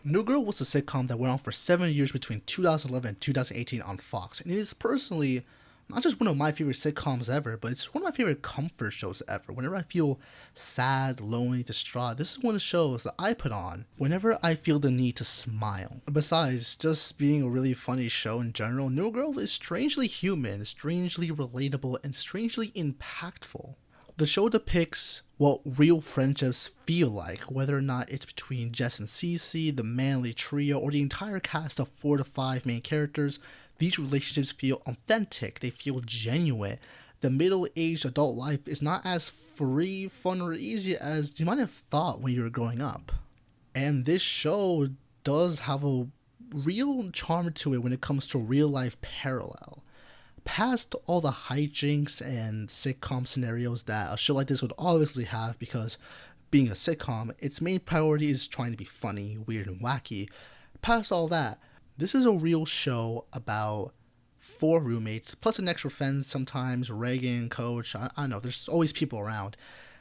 New Girl was a sitcom that went on for 7 years between 2011 and 2018 on Fox, and it is personally not just one of my favorite sitcoms ever, but it's one of my favorite comfort shows ever. Whenever I feel sad, lonely, distraught, this is one of the shows that I put on whenever I feel the need to smile. Besides just being a really funny show in general, New Girl is strangely human, strangely relatable, and strangely impactful. The show depicts what real friendships feel like, whether or not it's between Jess and Cece, the manly trio, or the entire cast of 4 to 5 main characters. These relationships feel authentic, they feel genuine. The middle-aged adult life is not as free, fun, or easy as you might have thought when you were growing up. And this show does have a real charm to it when it comes to real-life parallel. Past all the hijinks and sitcom scenarios that a show like this would obviously have, because being a sitcom, its main priority is trying to be funny, weird, and wacky. Past all that, this is a real show about 4 roommates, plus an extra friend sometimes, Reagan, Coach, I don't know, there's always people around.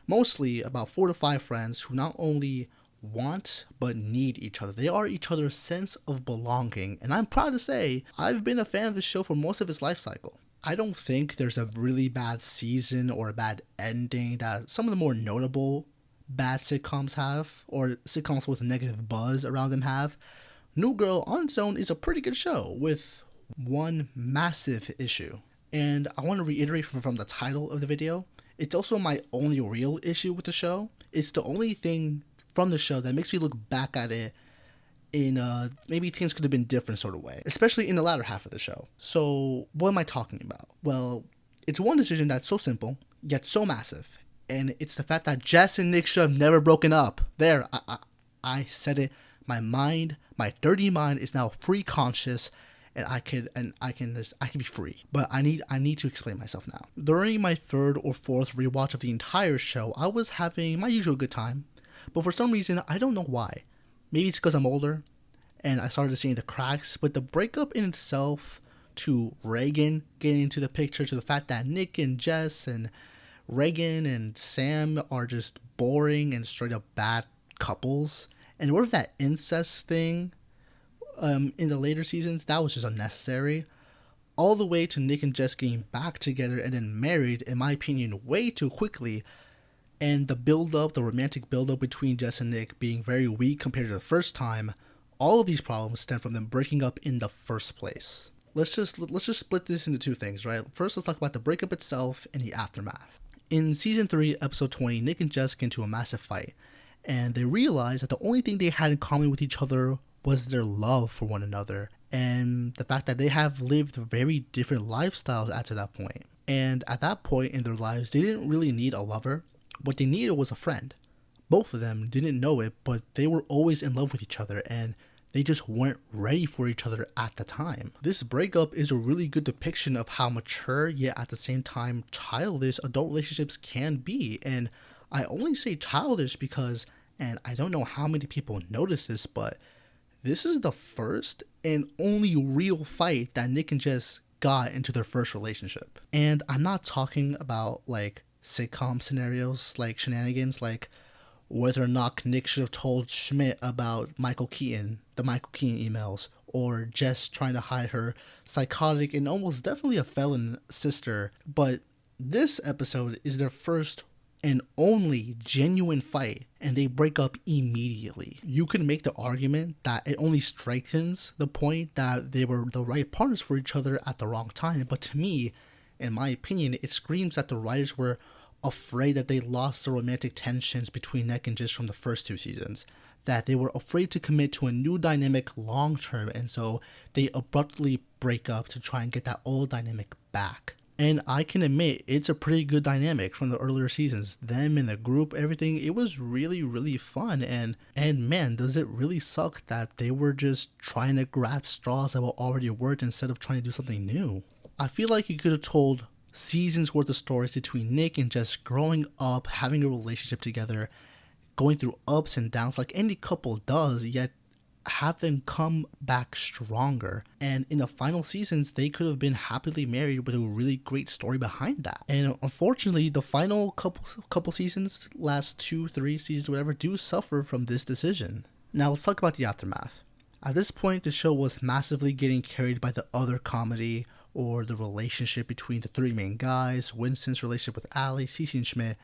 Mostly about 4 to 5 friends who not only want but need each other. They are each other's sense of belonging, and I'm proud to say I've been a fan of this show for most of its life cycle. I don't think there's a really bad season or a bad ending that some of the more notable bad sitcoms have, or sitcoms with a negative buzz around them have. New Girl on its own is a pretty good show with one massive issue, and I want to reiterate from the title of the video, it's also my only real issue with the show. It's the only thing from the show that makes me look back at it in maybe things could have been different sort of way, especially in the latter half of the show. So what am I talking about? Well, it's one decision that's so simple yet so massive, and it's the fact that Jess and Nick should have never broken up. There, I said it. My mind, my dirty mind, is now free conscious, and I can be free. But I need to explain myself now. During my 3rd or 4th rewatch of the entire show, I was having my usual good time. But for some reason, I don't know why. Maybe it's because I'm older and I started seeing the cracks. But the breakup in itself, to Reagan getting into the picture, to the fact that Nick and Jess and Reagan and Sam are just boring and straight up bad couples. And what if that incest thing in the later seasons, that was just unnecessary. All the way to Nick and Jess getting back together and then married, in my opinion, way too quickly. And the build-up, the romantic build-up between Jess and Nick being very weak compared to the first time, all of these problems stem from them breaking up in the first place. Let's just split this into 2 things, right? First, let's talk about the breakup itself and the aftermath. In Season 3, Episode 20, Nick and Jess get into a massive fight, and they realize that the only thing they had in common with each other was their love for one another, and the fact that they have lived very different lifestyles at to that point. And at that point in their lives, they didn't really need a lover. What they needed was a friend. Both of them didn't know it, but they were always in love with each other, and they just weren't ready for each other at the time. This breakup is a really good depiction of how mature, yet at the same time childish adult relationships can be. And I only say childish because, and I don't know how many people notice this, but this is the first and only real fight that Nick and Jess got into their first relationship. And I'm not talking about like sitcom scenarios like shenanigans, like whether or not Nick should have told Schmidt about the Michael Keaton emails, or Jess trying to hide her psychotic and almost definitely a felon sister. But this episode is their first and only genuine fight, and they break up immediately. You can make the argument that it only strengthens the point that they were the right partners for each other at the wrong time, but to me, in my opinion, it screams that the writers were afraid that they lost the romantic tensions between Nick and Jess from the first 2 seasons, that they were afraid to commit to a new dynamic long term, and so they abruptly break up to try and get that old dynamic back. And I can admit, it's a pretty good dynamic from the earlier seasons. Them in the group, everything, it was really, really fun. And man, does it really suck that they were just trying to grab straws that were already worked instead of trying to do something new. I feel like you could have told seasons worth of stories between Nick and Jess growing up, having a relationship together, going through ups and downs like any couple does, yet have them come back stronger. And in the final seasons, they could have been happily married with a really great story behind that. And unfortunately, the final couple seasons, last 2-3 seasons, whatever, do suffer from this decision. Now let's talk about the aftermath. At this point, the show was massively getting carried by the other comedy, or the relationship between the three main guys, Winston's relationship with Allie, Cece and Schmidt,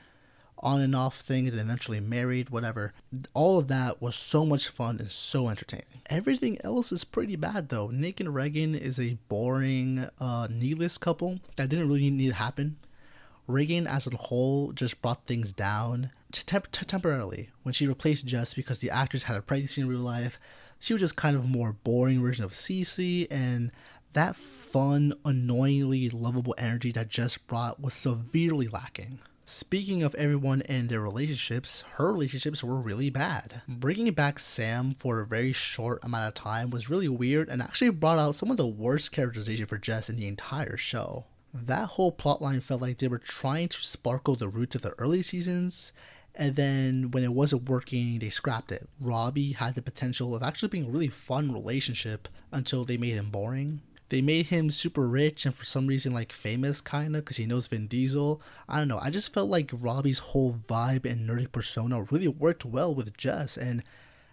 on and off thing, and eventually married, whatever. All of that was so much fun and so entertaining. Everything else is pretty bad though. Nick and Reagan is a boring, needless couple that didn't really need to happen. Reagan as a whole just brought things down temporarily when she replaced Jess because the actress had a pregnancy in real life. She was just kind of a more boring version of Cece, and that fun, annoyingly lovable energy that Jess brought was severely lacking. Speaking of everyone and their relationships, her relationships were really bad. Bringing back Sam for a very short amount of time was really weird and actually brought out some of the worst characterization for Jess in the entire show. That whole plotline felt like they were trying to sparkle the roots of the early seasons, and then when it wasn't working, they scrapped it. Robbie had the potential of actually being a really fun relationship until they made him boring. They made him super rich and for some reason like famous kinda because he knows Vin Diesel. I don't know, I just felt like Robbie's whole vibe and nerdy persona really worked well with Jess, and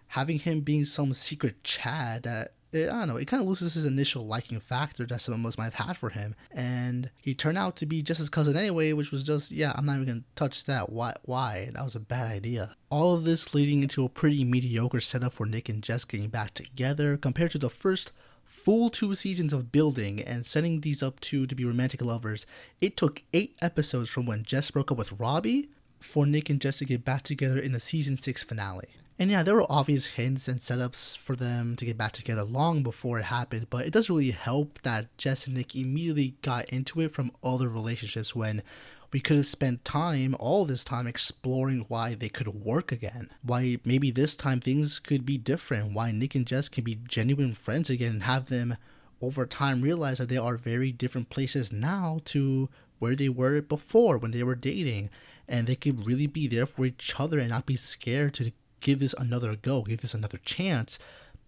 having him being some secret Chad that, I don't know, it kind of loses his initial liking factor that some of us might have had for him. And he turned out to be Jess's cousin anyway, which was just, yeah, I'm not even going to touch that. Why? That was a bad idea. All of this leading into a pretty mediocre setup for Nick and Jess getting back together compared to the first full 2 seasons of building and setting these up to be romantic lovers. It took 8 episodes from when Jess broke up with Robbie for Nick and Jess to get back together in the season 6 finale. And yeah, there were obvious hints and setups for them to get back together long before it happened, but it doesn't really help that Jess and Nick immediately got into it from other relationships when we could have spent all this time exploring why they could work again. Why maybe this time things could be different. Why Nick and Jess can be genuine friends again and have them over time realize that they are very different places now to where they were before when they were dating. And they could really be there for each other and not be scared to give this another go, give this another chance.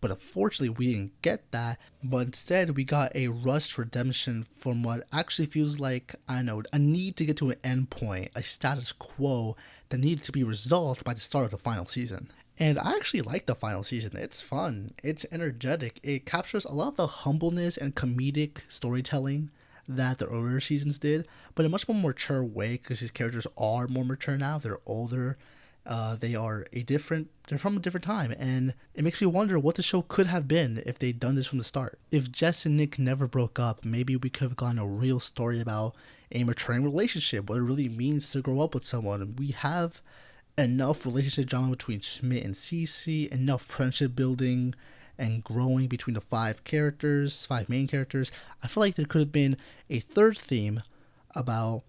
But unfortunately, we didn't get that. But instead, we got a rushed redemption from what actually feels like, I don't know, a need to get to an end point, a status quo that needed to be resolved by the start of the final season. And I actually like the final season. It's fun. It's energetic. It captures a lot of the humbleness and comedic storytelling that the earlier seasons did, but in a much more mature way because these characters are more mature now. They're older. They're from a different time, and it makes me wonder what the show could have been if they'd done this from the start. If Jess and Nick never broke up, maybe we could have gotten a real story about a maturing relationship, what it really means to grow up with someone. We have enough relationship drama between Schmidt and Cece, enough friendship building and growing between the 5 main characters. I feel like there could have been a third theme about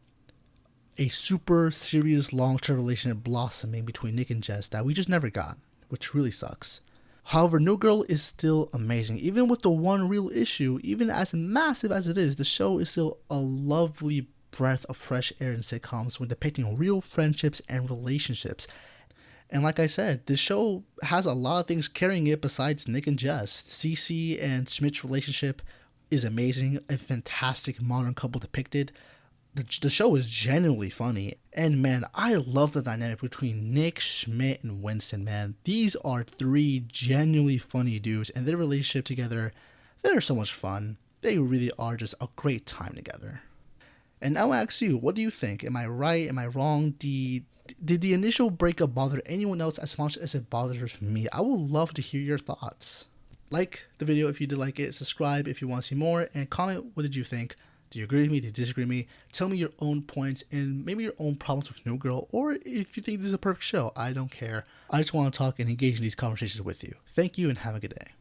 a super serious long-term relationship blossoming between Nick and Jess that we just never got, which really sucks. However, New Girl is still amazing. Even with the one real issue, even as massive as it is, the show is still a lovely breath of fresh air in sitcoms when depicting real friendships and relationships. And like I said, this show has a lot of things carrying it besides Nick and Jess. Cece and Schmidt's relationship is amazing, a fantastic modern couple depicted. The show is genuinely funny, and man, I love the dynamic between Nick, Schmidt, and Winston, man. These are 3 genuinely funny dudes, and their relationship together, they're so much fun. They really are just a great time together. And now I ask you, what do you think? Am I right? Am I wrong? Did the initial breakup bother anyone else as much as it bothers me? I would love to hear your thoughts. Like the video if you did like it, subscribe if you want to see more, and comment what did you think. Do you agree with me? Do you disagree with me? Tell me your own points and maybe your own problems with New Girl, or if you think this is a perfect show. I don't care. I just want to talk and engage in these conversations with you. Thank you and have a good day.